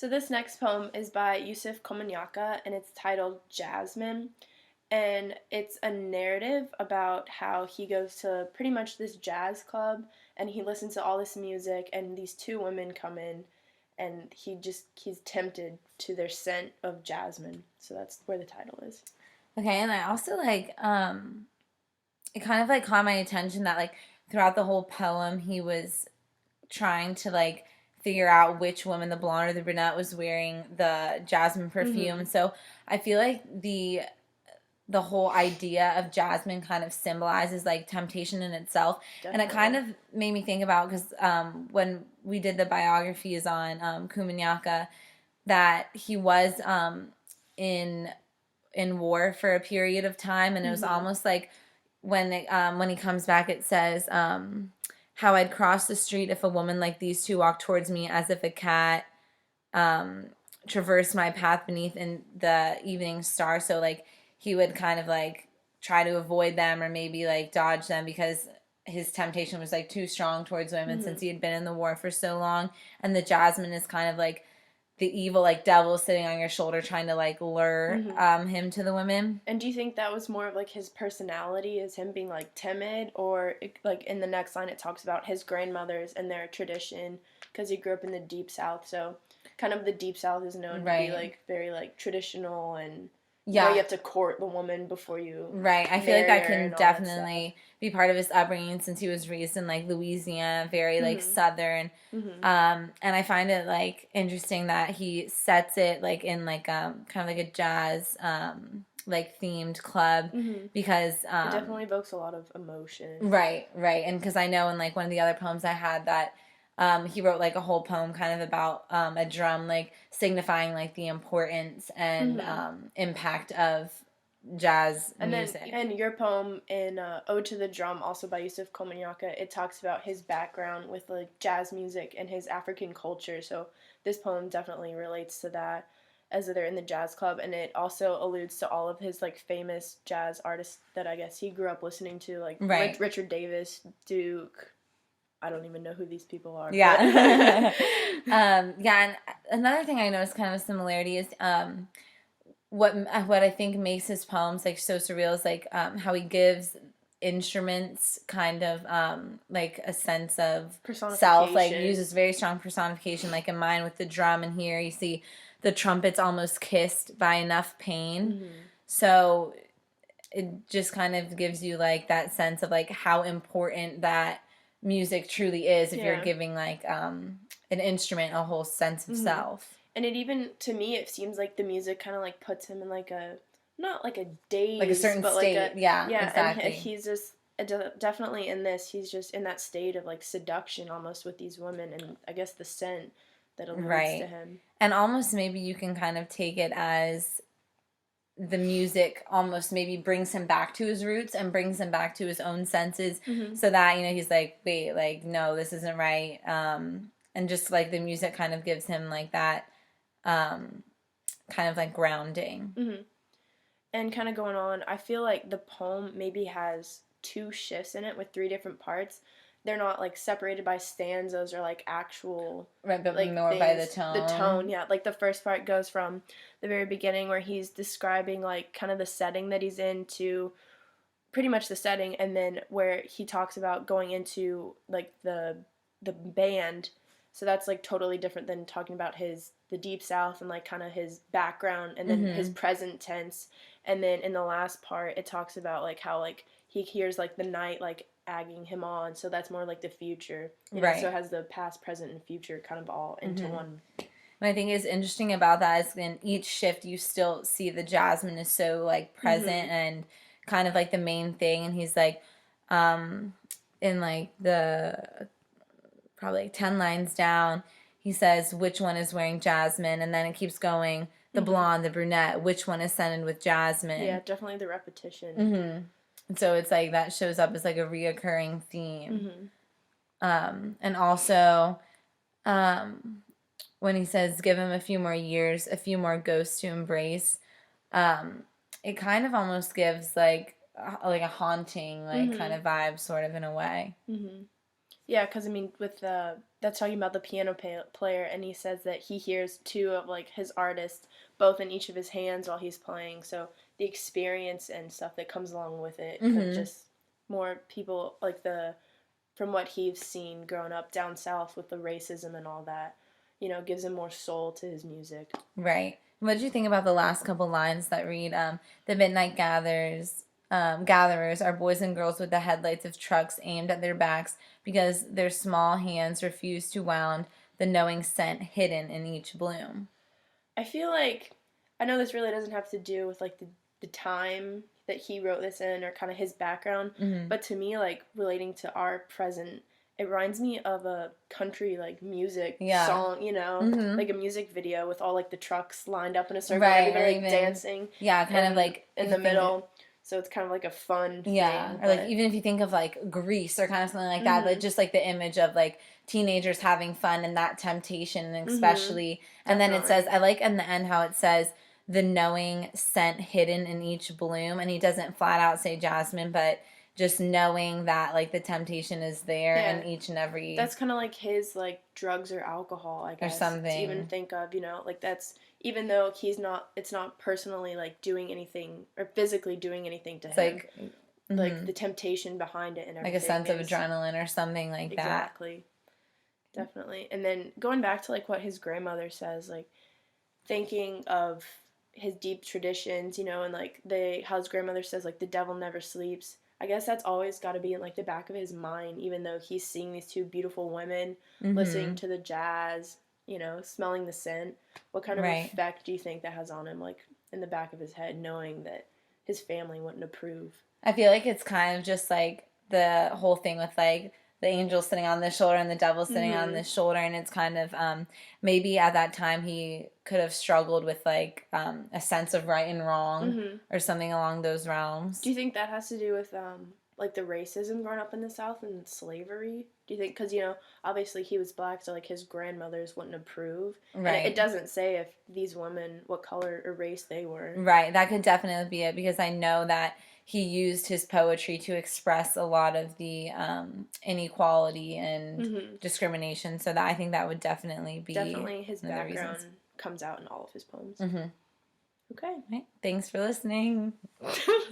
So this next poem is by Yusef Komunyakaa, and it's titled Jasmine. And it's a narrative about how he goes to pretty much this jazz club and he listens to all this music, and these two women come in, and he's tempted to their scent of jasmine. So that's where the title is. Okay, and I also it kind of like caught my attention that like throughout the whole poem he was trying to like figure out which woman, the blonde or the brunette, was wearing the jasmine perfume. Mm-hmm. So I feel like the whole idea of jasmine kind of symbolizes like temptation in itself. Definitely. And it kind of made me think about, because when we did the biographies on Komunyakaa, that he was in war for a period of time, and it was almost like when he comes back, it says how I'd cross the street if a woman like these two walked towards me, as if a cat traversed my path beneath in the evening star. So like he would kind of like try to avoid them or maybe like dodge them because his temptation was like too strong towards women since he had been in the war for so long. And the jasmine is kind of like the evil like devil sitting on your shoulder trying to like lure him to the women. And do you think that was more of like his personality, as him being like timid, or like in the next line it talks about his grandmothers and their tradition because he grew up in the deep south, so kind of the deep south is known to be like very like traditional, and you have to court the woman before you I feel like that can definitely be part of his upbringing since he was raised in like Louisiana, very like southern. And I find it like interesting that he sets it like in like kind of like a jazz like themed club because it definitely evokes a lot of emotion. Right. And because I know in like one of the other poems I had that he wrote like a whole poem kind of about a drum, like signifying like the importance and impact of jazz music. And your poem in Ode to the Drum, also by Yusef Komunyakaa, it talks about his background with like jazz music and his African culture. So this poem definitely relates to that, as they're in the jazz club, and it also alludes to all of his like famous jazz artists that I guess he grew up listening to, like Richard Davis, Duke. I don't even know who these people are. Yeah. And another thing I noticed kind of a similarity is what I think makes his poems like so surreal is like how he gives instruments kind of like a sense of self, like uses very strong personification, like in mine with the drum, and here you see the trumpets almost kissed by enough pain. So it just kind of gives you like that sense of like how important that music truly is if you're giving like an instrument a whole sense of self. And it even, to me, it seems like the music kind of like puts him in like a, not like a daze, like a certain but state. Like Exactly. And he's just definitely in this. He's just in that state of like seduction almost with these women, and I guess the scent that alludes to him. And almost maybe you can kind of take it as the music almost maybe brings him back to his roots and brings him back to his own senses, so that, you know, he's like, wait, like, no, this isn't right. And just like the music kind of gives him like that kind of like grounding. And kind of going on, I feel like the poem maybe has two shifts in it with three different parts. They're not like separated by stanzas or like actual but like more things. By the tone. The tone, yeah. Like the first part goes from the very beginning where he's describing like kind of the setting that he's in to pretty much the setting, and then where he talks about going into like the band. So that's like totally different than talking about the deep south and like kind of his background, and then his present tense. And then in the last part it talks about like how like he hears like the night like egging him on, so that's more like the future, you know? So it has the past, present, and future kind of all into one. What I think is interesting about that is in each shift you still see the jasmine is so like present and kind of like the main thing, and he's like in like the probably like 10 lines down he says which one is wearing jasmine, and then it keeps going, the blonde, the brunette, which one is scented with jasmine. Yeah, definitely the repetition. And so it's like that shows up as like a reoccurring theme. And also when he says give him a few more years, a few more ghosts to embrace, it kind of almost gives like a haunting like kind of vibe, sort of, in a way. Yeah, because I mean, with that's talking about the piano player, and he says that he hears two of like his artists both in each of his hands while he's playing. So the experience and stuff that comes along with it could Mm-hmm. just more people like the from what he's seen growing up down south with the racism and all that, gives him more soul to his music. Right. What did you think about the last couple lines that read, "The midnight gatherers are boys and girls with the headlights of trucks aimed at their backs because their small hands refuse to wound the knowing scent hidden in each bloom." I feel like I know this really doesn't have to do with like the time that he wrote this in or kind of his background, Mm-hmm. but to me like relating to our present, it reminds me of a country like music Yeah. song, Mm-hmm. like a music video with all like the trucks lined up in a circle and Right. Or everybody like even, dancing yeah, kind of and like in if the you think, middle. So it's kind of like a fun yeah, thing, or like but even if you think of like Grease or kind of something like that, but mhm. just like the image of like teenagers having fun and that temptation, and Mhm. especially, and then it says, Definitely. I like in the end how it says the knowing scent hidden in each bloom, and he doesn't flat out say Jasmine, but just knowing that like the temptation is there Yeah. in each and every That's kind of like his like drugs or alcohol, I or guess, to even something. think of, like that's even though it's not personally like doing anything or physically doing anything to It's him, like, like mm-hmm, the temptation behind it and like a everything sense of is adrenaline or something like that. exactly, definitely. And then going back to like what his grandmother says, like thinking of his deep traditions, and like how his grandmother says like the devil never sleeps. I guess that's always got to be in like the back of his mind, even though he's seeing these two beautiful women, listening Mm-hmm. to the jazz, smelling the scent. What kind of Right. effect do you think that has on him, like in the back of his head, knowing that his family wouldn't approve? I feel like it's kind of just like the whole thing with like the angel sitting on this shoulder and the devil sitting on Mm-hmm. this shoulder, and it's kind of maybe at that time he could have struggled with like a sense of right and wrong Mm-hmm. or something along those Do realms. you think that has to do with like the racism growing up in the South and slavery? Do you think because obviously he was black, so like his grandmothers wouldn't approve, and it Right. doesn't say if these women what color or race they were. Right, that could definitely be it because I know that he used his poetry to express a lot of the inequality and Mm-hmm. discrimination. So that I think that would definitely be Definitely, his one of the reasons. background comes out in all of his poems. Mm-hmm. Okay. Right. Thanks for listening.